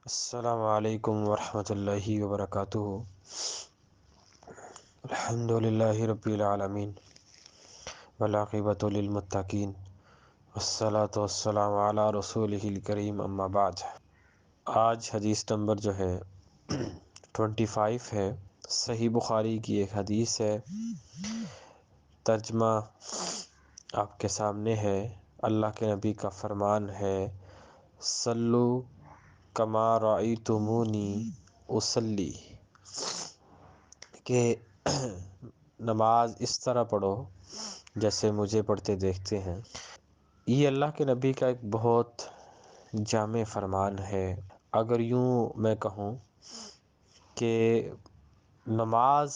السلام علیکم ورحمۃ اللہ وبرکاتہ۔ الحمد للہ رب العالمین والعاقبۃ للمتقین والصلاة والسلام علی رسولہ الکریم، اما بعد۔ آج حدیث نمبر جو ہے 25 ہے، صحیح بخاری کی ایک حدیث ہے۔ ترجمہ آپ کے سامنے ہے۔ اللہ کے نبی کا فرمان ہے، صلو کما رأیتمونی اصلی، کہ نماز اس طرح پڑھو جیسے مجھے پڑھتے دیکھتے ہیں۔ یہ اللہ کے نبی کا ایک بہت جامع فرمان ہے۔ اگر یوں میں کہوں کہ نماز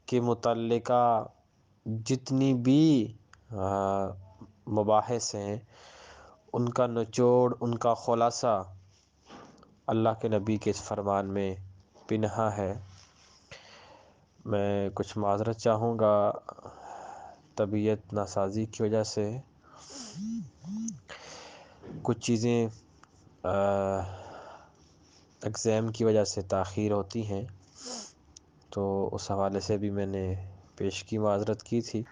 کے متعلقہ جتنی بھی مباحث ہیں، ان کا نچوڑ، ان کا خلاصہ اللہ کے نبی کے اس فرمان میں پنہاں ہے۔ میں کچھ معذرت چاہوں گا طبیعت ناسازی کی وجہ سے، کچھ چیزیں ایگزام کی وجہ سے تاخیر ہوتی ہیں، تو اس حوالے سے بھی میں نے پیش کی معذرت کی تھی۔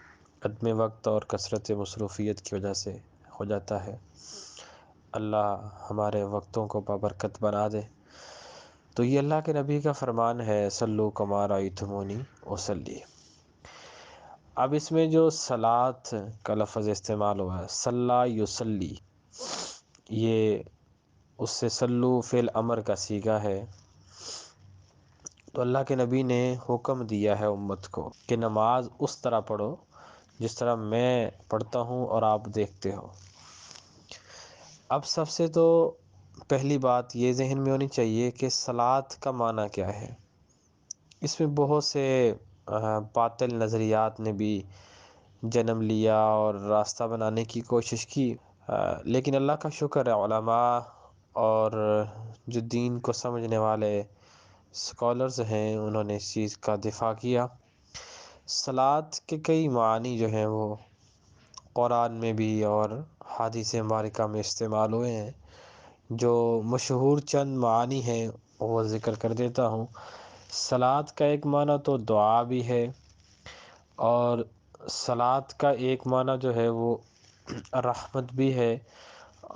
عدم وقت اور کثرت مصروفیت کی وجہ سے ہو جاتا ہے۔ اللہ ہمارے وقتوں کو بابرکت بنا دے۔ تو یہ اللہ کے نبی کا فرمان ہے، صلو کما رأیتمونی اصلی۔ اب اس میں جو صلاۃ کا لفظ استعمال ہوا ہے، صلی یصلی، یہ اس سے صلو فعل امر کا صیغہ ہے۔ تو اللہ کے نبی نے حکم دیا ہے امت کو کہ نماز اس طرح پڑھو جس طرح میں پڑھتا ہوں اور آپ دیکھتے ہو۔ اب سب سے تو پہلی بات یہ ذہن میں ہونی چاہیے کہ صلاۃ کا معنی کیا ہے۔ اس میں بہت سے باطل نظریات نے بھی جنم لیا اور راستہ بنانے کی کوشش کی، لیکن اللہ کا شکر ہے، علماء اور جو دین کو سمجھنے والے اسکالرز ہیں، انہوں نے اس چیز کا دفاع کیا۔ صلاۃ کے کئی معنی جو ہیں وہ قرآن میں بھی اور حدیث مبارکہ میں استعمال ہوئے ہیں۔ جو مشہور چند معانی ہیں وہ ذکر کر دیتا ہوں۔ صلاۃ کا ایک معنی تو دعا بھی ہے، اور صلاۃ کا ایک معنی جو ہے وہ رحمت بھی ہے،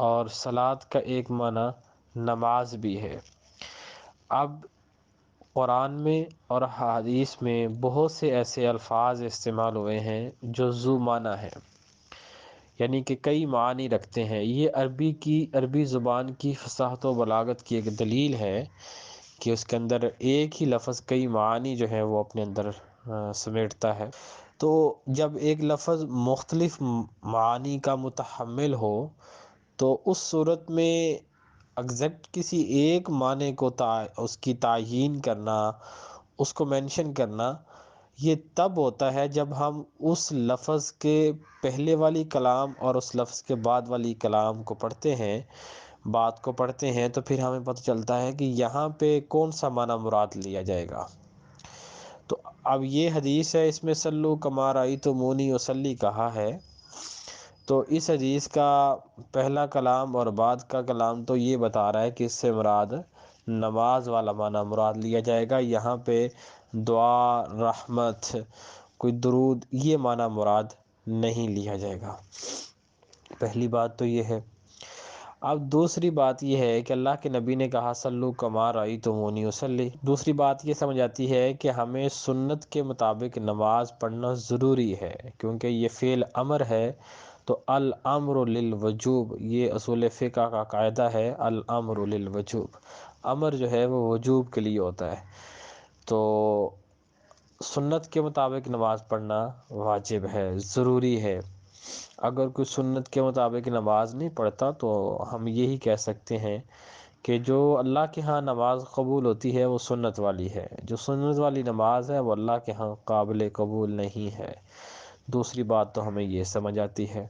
اور صلاۃ کا ایک معنی نماز بھی ہے۔ اب قرآن میں اور حدیث میں بہت سے ایسے الفاظ استعمال ہوئے ہیں جو ذو معنی ہیں، یعنی کہ کئی معنی رکھتے ہیں۔ یہ عربی زبان کی فصاحت و بلاغت کی ایک دلیل ہے کہ اس کے اندر ایک ہی لفظ کئی معنی جو ہیں وہ اپنے اندر سمیٹتا ہے۔ تو جب ایک لفظ مختلف معانی کا متحمل ہو تو اس صورت میں ایگزیکٹ کسی ایک معنی کو اس کی تعیین کرنا، اس کو مینشن کرنا، یہ تب ہوتا ہے جب ہم اس لفظ کے پہلے والی کلام اور اس لفظ کے بعد والی کلام کو پڑھتے ہیں، بات کو پڑھتے ہیں، تو پھر ہمیں پتہ چلتا ہے کہ یہاں پہ کون سا معنی مراد لیا جائے گا۔ تو اب یہ حدیث ہے، اس میں صلو کما رأیتمونی اصلی کہا ہے، تو اس حدیث کا پہلا کلام اور بعد کا کلام تو یہ بتا رہا ہے کہ اس سے مراد نماز والا معنی مراد لیا جائے گا۔ یہاں پہ دعا، رحمت، کوئی درود، یہ معنی مراد نہیں لیا جائے گا۔ پہلی بات تو یہ ہے۔ اب دوسری بات یہ ہے کہ اللہ کے نبی نے کہا صلو کما رأیتمونی اصلی۔ دوسری بات یہ سمجھ آتی ہے کہ ہمیں سنت کے مطابق نماز پڑھنا ضروری ہے، کیونکہ یہ فعل امر ہے، تو الامر للوجوب، یہ اصول فقہ کا قاعدہ ہے، الامر للوجوب، امر جو ہے وہ وجوب کے لیے ہوتا ہے۔ تو سنت کے مطابق نماز پڑھنا واجب ہے، ضروری ہے۔ اگر کوئی سنت کے مطابق نماز نہیں پڑھتا تو ہم یہی کہہ سکتے ہیں کہ جو اللہ کے ہاں نماز قبول ہوتی ہے وہ سنت والی ہے، جو سنت والی نماز ہے وہ اللہ کے ہاں قابل قبول نہیں ہے۔ دوسری بات تو ہمیں یہ سمجھ آتی ہے۔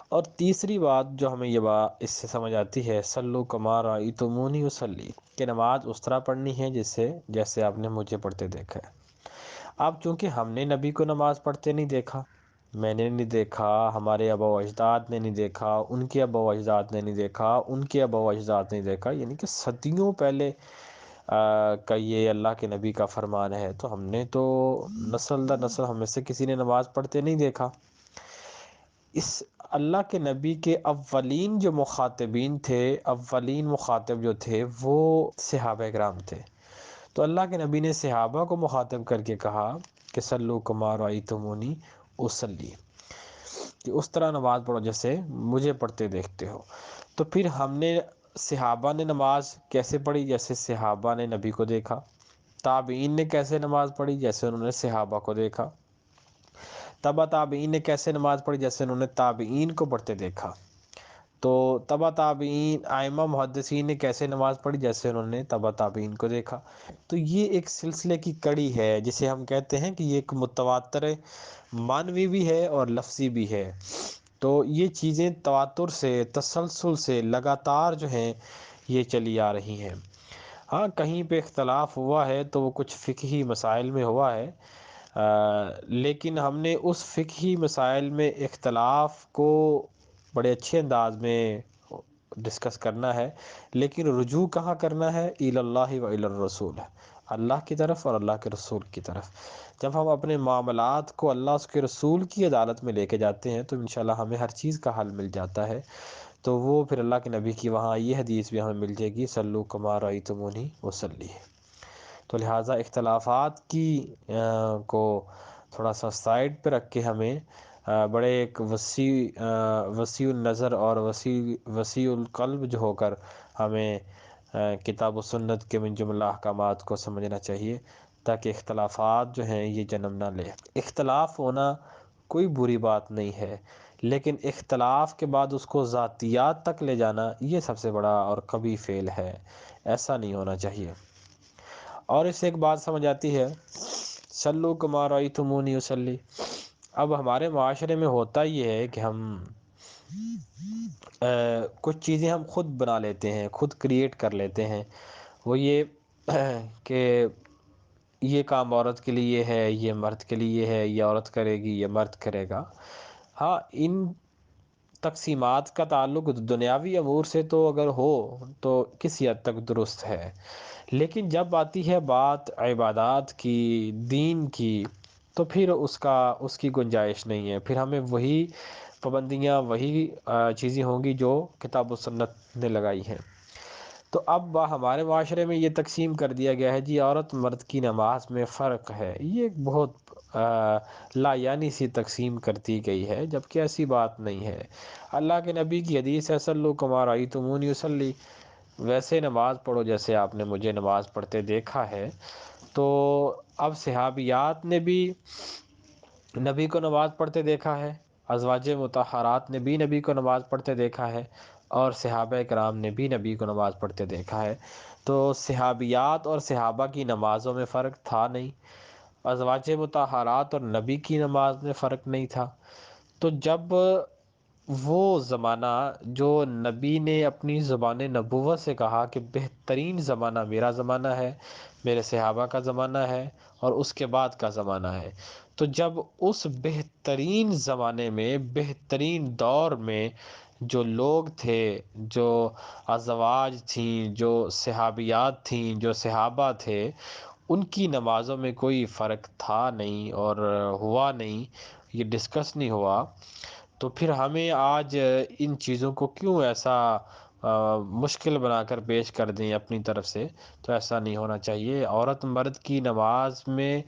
اور تیسری بات جو ہمیں یہ اس سے سمجھ آتی ہے، صلو کما رأیتمونی اصلی، کہ نماز اس طرح پڑھنی ہے جیسے آپ نے مجھے پڑھتے دیکھا ہے۔ اب چونکہ ہم نے نبی کو نماز پڑھتے نہیں دیکھا، میں نے نہیں دیکھا، ہمارے آبا و اجداد نے نہیں دیکھا، ان کے آبا و اجداد نے نہیں دیکھا، ان کے آبا و اجداد نے نہیں دیکھا، یعنی کہ صدیوں پہلے کا یہ اللہ کے نبی کا فرمان ہے، تو ہم نے تو نسل در نسل ہم میں سے کسی نے نماز پڑھتے نہیں دیکھا۔ اس اللہ کے نبی کے اولین جو مخاطبین تھے، اولین مخاطب جو تھے وہ صحابہ کرام تھے۔ تو اللہ کے نبی نے صحابہ کو مخاطب کر کے کہا کہ صلو کما رأیتمونی اصلی، کہ اس طرح نماز پڑھو جیسے مجھے پڑھتے دیکھتے ہو۔ تو پھر ہم نے صحابہ نے نماز کیسے پڑھی؟ جیسے صحابہ نے نبی کو دیکھا۔ تابعین نے کیسے نماز پڑھی؟ جیسے انہوں نے صحابہ کو دیکھا۔ تبا تابعین نے کیسے نماز پڑھی؟ جیسے انہوں نے تابعین کو پڑھتے دیکھا۔ تو تبا تابعین ائمہ محدثین نے کیسے نماز پڑھی؟ جیسے انہوں نے تبا تابعین کو دیکھا۔ تو یہ ایک سلسلے کی کڑی ہے جسے ہم کہتے ہیں کہ یہ ایک متواتر معنوی بھی ہے اور لفظی بھی ہے۔ تو یہ چیزیں تواتر سے، تسلسل سے لگاتار جو ہیں یہ چلی آ رہی ہیں۔ ہاں کہیں پہ اختلاف ہوا ہے تو وہ کچھ فقہی مسائل میں ہوا ہے، لیکن ہم نے اس فقہی مسائل میں اختلاف کو بڑے اچھے انداز میں ڈسکس کرنا ہے، لیکن رجوع کہاں کرنا ہے؟ الی اللہ و الی الرسول، اللہ کی طرف اور اللہ کے رسول کی طرف۔ جب ہم اپنے معاملات کو اللہ اس کے رسول کی عدالت میں لے کے جاتے ہیں تو انشاءاللہ ہمیں ہر چیز کا حل مل جاتا ہے۔ تو وہ پھر اللہ کے نبی کی وہاں یہ حدیث بھی ہمیں مل جائے گی، صلو کما رأیتمونی اصلی۔ تو لہٰذا اختلافات کی کو تھوڑا سا سائڈ پہ رکھ کے ہمیں بڑے ایک وسیع النظر اور وسیع القلب جو ہو کر ہمیں کتاب و سنت کے من جملہ احکامات کو سمجھنا چاہیے، تاکہ اختلافات جو ہیں یہ جنم نہ لے۔ اختلاف ہونا کوئی بری بات نہیں ہے، لیکن اختلاف کے بعد اس کو ذاتیات تک لے جانا یہ سب سے بڑا اور کبھی فعل ہے، ایسا نہیں ہونا چاہیے۔ اور اس سے ایک بات سمجھ آتی ہے، صلو کما رأیتمونی اصلی۔ اب ہمارے معاشرے میں ہوتا یہ ہے کہ ہم کچھ چیزیں ہم خود بنا لیتے ہیں، خود کریٹ کر لیتے ہیں۔ وہ یہ کہ یہ کام عورت کے لیے ہے، یہ مرد کے لیے ہے، یہ عورت کرے گی، یہ مرد کرے گا۔ ہاں ان تقسیمات کا تعلق دنیاوی امور سے تو اگر ہو تو کسی حد تک درست ہے، لیکن جب آتی ہے بات عبادات کی، دین کی، تو پھر اس کی گنجائش نہیں ہے۔ پھر ہمیں وہی پابندیاں، وہی چیزیں ہوں گی جو کتاب و سنت نے لگائی ہیں۔ تو اب ہمارے معاشرے میں یہ تقسیم کر دیا گیا ہے جی عورت مرد کی نماز میں فرق ہے، یہ ایک بہت لا یعنی سی تقسیم کر دی گئی ہے، جبکہ ایسی بات نہیں ہے۔ اللہ کے نبی کی حدیث ہے، صلو کما رأیتمونی اصلی، ویسے نماز پڑھو جیسے آپ نے مجھے نماز پڑھتے دیکھا ہے۔ تو اب صحابیات نے بھی نبی کو نماز پڑھتے دیکھا ہے، ازواج مطہرات نے بھی نبی کو نماز پڑھتے دیکھا ہے، اور صحابہ کرام نے بھی نبی کو نماز پڑھتے دیکھا ہے۔ تو صحابیات اور صحابہ کی نمازوں میں فرق تھا نہیں، ازواج مطہرات اور نبی کی نماز میں فرق نہیں تھا۔ تو جب وہ زمانہ جو نبی نے اپنی زبان نبوت سے کہا کہ بہترین زمانہ میرا زمانہ ہے، میرے صحابہ کا زمانہ ہے، اور اس کے بعد کا زمانہ ہے، تو جب اس بہترین زمانے میں، بہترین دور میں جو لوگ تھے، جو ازواج تھیں، جو صحابیات تھیں، جو صحابہ تھے، ان کی نمازوں میں کوئی فرق تھا نہیں اور ہوا نہیں، یہ ڈسکس نہیں ہوا، تو پھر ہمیں آج ان چیزوں کو کیوں ایسا مشکل بنا کر پیش کر دیں اپنی طرف سے؟ تو ایسا نہیں ہونا چاہیے۔ عورت مرد کی نماز میں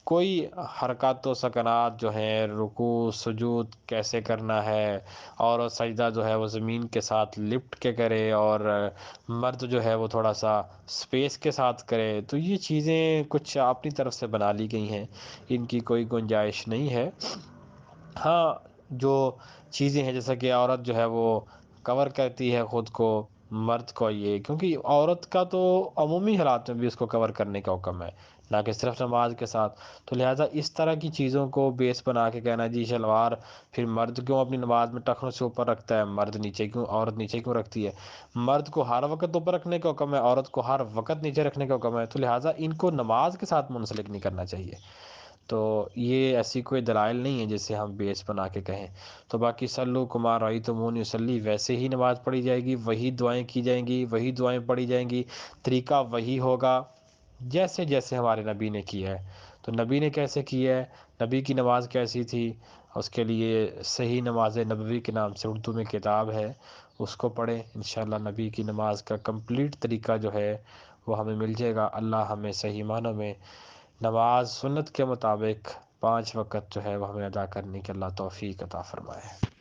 کوئی حرکات و سکنات جو ہیں، رکوع سجود کیسے کرنا ہے، اور سجدہ جو ہے وہ زمین کے ساتھ لپٹ کے کرے، اور مرد جو ہے وہ تھوڑا سا سپیس کے ساتھ کرے، تو یہ چیزیں کچھ اپنی طرف سے بنا لی گئی ہیں، ان کی کوئی گنجائش نہیں ہے۔ ہاں جو چیزیں ہیں جیسا کہ عورت جو ہے وہ کور کرتی ہے خود کو، مرد کو یہ، کیونکہ عورت کا تو عمومی حالات میں بھی اس کو کور کرنے کا حکم ہے، نہ کہ صرف نماز کے ساتھ۔ تو لہٰذا اس طرح کی چیزوں کو بیس بنا کے کہنا جی شلوار پھر مرد کیوں اپنی نماز میں ٹخنوں سے اوپر رکھتا ہے، مرد نیچے کیوں، عورت نیچے کیوں رکھتی ہے، مرد کو ہر وقت اوپر رکھنے کا حکم ہے، عورت کو ہر وقت نیچے رکھنے کا حکم ہے، تو لہٰذا ان کو نماز کے ساتھ منسلک نہیں کرنا چاہیے۔ تو یہ ایسی کوئی دلائل نہیں ہے جسے ہم بیس بنا کے کہیں۔ تو باقی سلو کما رأیتمونی اصلی، ویسے ہی نماز پڑھی جائے گی، وہی دعائیں کی جائیں گی، وہی دعائیں پڑھی جائیں گی، طریقہ وہی ہوگا جیسے جیسے ہمارے نبی نے کیا ہے۔ تو نبی نے کیسے کیا ہے، نبی کی نماز کیسی تھی، اس کے لیے صحیح نماز نبوی کے نام سے اردو میں کتاب ہے، اس کو پڑھیں، انشاءاللہ نبی کی نماز کا کمپلیٹ طریقہ جو ہے وہ ہمیں مل جائے گا۔ اللہ ہمیں صحیح معنوں میں نماز سنت کے مطابق 5 وقت جو ہے وہ ہمیں ادا کرنے کی اللہ توفیق عطا فرمائے۔